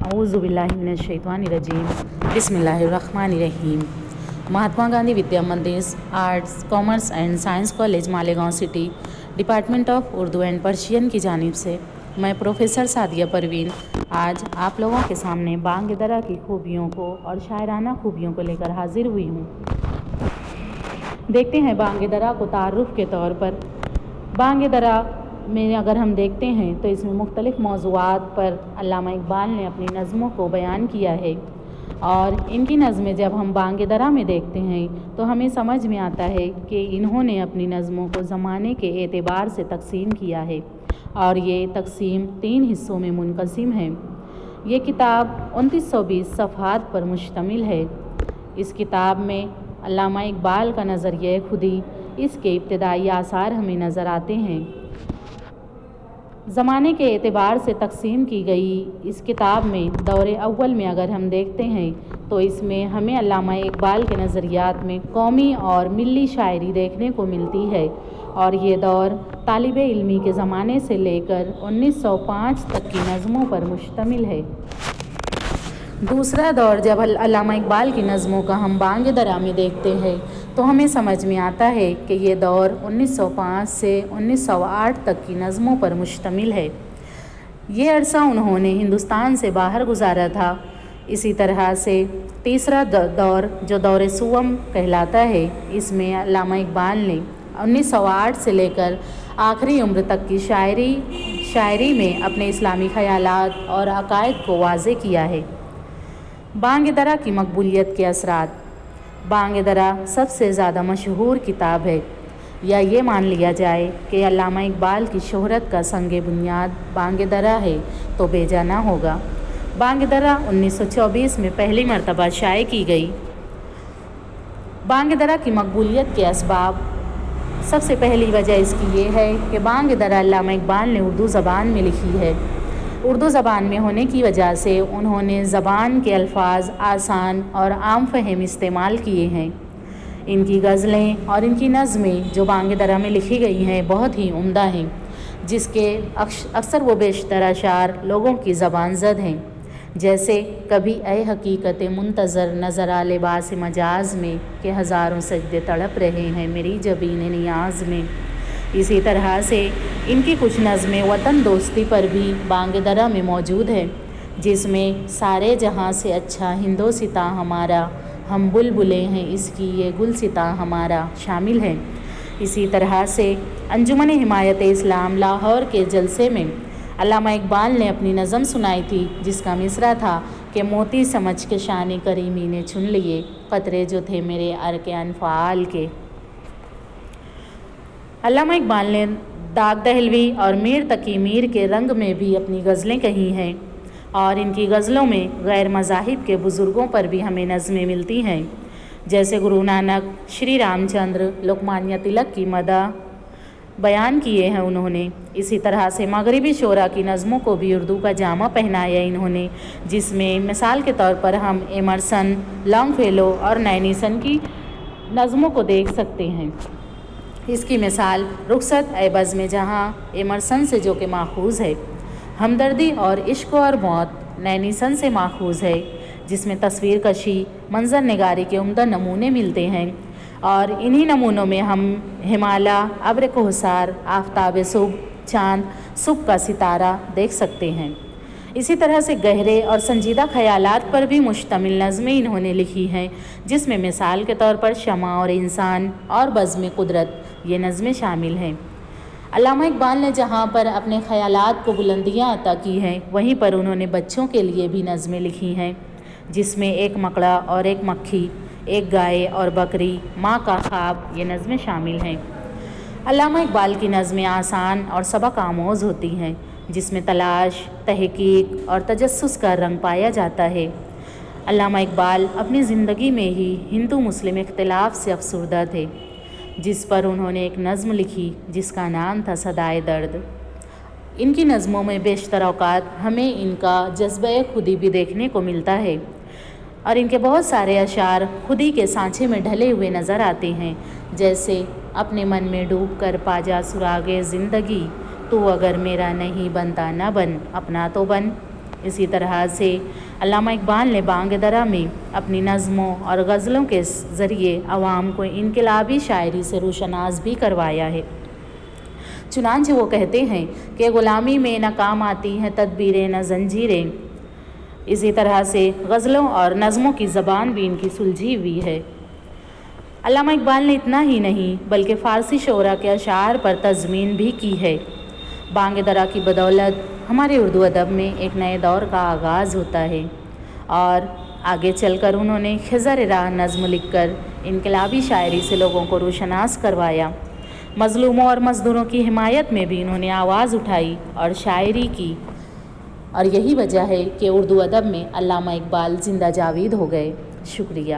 अऊज़ु बिल्लाहि मिनश शैतानिर रजीम बिस्मिल्लाहिर रहमानिर रहीम। महात्मा गांधी विद्या मंदिर, arts, commerce and science college, Malegaon city, department of Urdu and Persian की जानिब से मैं प्रोफेसर सादिया परवीन आज आप लोगों के सामने बांग दरा की खूबियों को और शायराना खूबियों को लेकर हाजिर हुई हूँ। देखते हैं बांग दरा को तारुफ के तौर पर। बांग दरा में अगर हम देखते हैं तो इसमें मुख्तलिफ़ मौज़ूआत पर अल्लामा इकबाल ने अपनी नज़मों को बयान किया है और इनकी नज़में जब हम बांग दरा में देखते हैं तो हमें समझ में आता है कि इन्होंने अपनी नज़मों को ज़माने के एतबार से तकसीम किया है और ये तकसीम 3 हिस्सों में मुनक़सिम है। ये किताब 2920 सफ़हात पर मुश्तमिल है। इस किताब में अल्लामा इकबाल का नज़रिया खुदी, इसके इब्तिदाई आसार हमें नज़र आते हैं। ज़माने के एतबार से तकसीम की गई इस किताब में दौर अव्वल में अगर हम देखते हैं तो इसमें हमें अल्लामा इकबाल के नज़रियात में कौमी और मिली शायरी देखने को मिलती है और ये दौर तालिब इल्मी के ज़माने से लेकर 1905 तक की नज़मों पर मुश्तमिल है। दूसरा दौर जब अल्लामा इकबाल की नज़मों का हम बांग दरा में देखते हैं तो हमें समझ में आता है कि ये दौर 1905 से 1908 तक की नज़मों पर मुश्तमिल है। ये अरसा उन्होंने हिंदुस्तान से बाहर गुजारा था। इसी तरह से तीसरा दौर जो दौर सुवम कहलाता है, इसमें अल्लामा इकबाल ने 1908 से लेकर आखिरी उम्र तक की शायरी में अपने इस्लामी ख़यालात और अकायद को वाज़े किया है। बांग दरा की मकबूलियत के असरात। बांग दरा सबसे ज़्यादा मशहूर किताब है, या ये मान लिया जाए कि अल्लामा इकबाल की शोहरत का संग बुनियाद बांग दरा है तो बेजा ना होगा। बांग दरा 1924 में पहली मरतबा शाये की गई। बांग दरा की मकबूलियत के असबाब। सबसे पहली वजह इसकी ये है कि बांग दरा अल्लामा इकबाल ने उर्दू ज़बान में लिखी है। उर्दू ज़बान में होने की वजह से उन्होंने ज़बान के अल्फाज आसान और आम फहम इस्तेमाल किए हैं। इनकी गज़लें और इनकी नज़में जो बांग दरा में लिखी गई हैं बहुत ही उम्दा हैं, जिसके अक्सर व बेशतर अशार लोगों की ज़बान ज़द हैं, जैसे कभी ए हकीकत मुंतज़र नज़र आ लिबास मजाज में कि हज़ारों सजदे तड़प रहे हैं मेरी जबीन नियाज़ में। इसी तरह से इनकी कुछ नज़में वतन दोस्ती पर भी बांग दरा में मौजूद है, जिसमें सारे जहां से अच्छा हिंदो सिता हमारा, हम बुलबुलें हैं इसकी ये गुल सिता हमारा शामिल है। इसी तरह से अंजुमन हिमायत इस्लाम लाहौर के जलसे में अल्लामा इकबाल ने अपनी नज़म सुनाई थी, जिसका मिसरा था कि मोती समझ के शान करीमी ने चुन लिए क़तरे जो थे मेरे अर्क अनफ़ाल के। अल्लामा इकबाल ने दाग दहलवी और मीर तकी मीर के रंग में भी अपनी गज़लें कही हैं और इनकी गज़लों में गैर मज़ाहिब के बुज़ुर्गों पर भी हमें नज़में मिलती हैं, जैसे गुरु नानक, श्री रामचंद्र, लोकमान्य तिलक की मदह बयान किए हैं उन्होंने। इसी तरह से मगरिबी शोरा की नज़मों को भी उर्दू का जामा पहनाया इन्होंने, जिसमें मिसाल के तौर पर हम एमरसन, लॉन्गफेलो और नैनीसन की नज़मों को देख सकते हैं। इसकी मिसाल रुखसत ए बज़्म में जहाँ एमरसन से जो कि माखूज़ है, हमदर्दी और इश्क और मौत नैनीसन से माखूज़ है, जिसमें तस्वीर कशी, मंज़र निगारी के उम्दा नमूने मिलते हैं और इन्हीं नमूनों में हम हिमाला, अब्र कोहसार, आफ़ताब सुबह, चाँद, सुबह का सितारा देख सकते हैं। इसी तरह से गहरे और संजीदा ख़यालात पर भी मुश्तमिल नज़में इन्होंने लिखी हैं, जिसमें मिसाल के तौर पर शमा और इंसान और बज़्म कुदरत ये नज़में शामिल हैं। अल्लामा इकबाल ने जहाँ पर अपने ख़यालात को बुलंदियाँ अता की हैं, वहीं पर उन्होंने बच्चों के लिए भी नज़में लिखी हैं, जिसमें एक मकड़ा और एक मक्खी, एक गाय और बकरी, माँ का ख्वाब ये नज़में शामिल हैं। अल्लामा इकबाल की नज़में आसान और सबक आमोज़ होती हैं, जिसमें तलाश, तहकीक और तजस्सुस का रंग पाया जाता है। अल्लामा इकबाल अपनी ज़िंदगी में ही हिंदू मुस्लिम इख्तिलाफ से अफसरदा थे, जिस पर उन्होंने एक नज़म लिखी जिसका नाम था सदाए दर्द। इनकी नज़मों में बेशतर औक़ात हमें इनका जज्बे खुदी भी देखने को मिलता है और इनके बहुत सारे अशार खुदी के सांचे में ढले हुए नज़र आते हैं, जैसे अपने मन में डूब कर पाजा सुरागे ज़िंदगी, तू अगर मेरा नहीं बनता ना बन, अपना तो बन। اسی طرح سے علامہ اقبال نے بانگ درا میں اپنی نظموں اور غزلوں کے ذریعے عوام کو انقلابی شاعری سے روشناس بھی کروایا ہے۔ چنانچہ وہ کہتے ہیں کہ غلامی میں نہ کام آتی ہیں تدبیریں نہ زنجیریں، اسی طرح سے غزلوں اور نظموں کی زبان بھی ان کی سلجھی ہوئی ہے۔ علامہ اقبال نے اتنا ہی نہیں بلکہ فارسی شعراء کے اشعار پر تضمین بھی کی ہے۔ بانگ درا کی بدولت ہمارے اردو ادب میں ایک نئے دور کا آغاز ہوتا ہے، اور آگے چل کر انہوں نے خضر راہ نظم لکھ کر انقلابی شاعری سے لوگوں کو روشناس کروایا۔ مظلوموں اور مزدوروں کی حمایت میں بھی انہوں نے آواز اٹھائی اور شاعری کی، اور یہی وجہ ہے کہ اردو ادب میں علامہ اقبال زندہ جاوید ہو گئے۔ شکریہ۔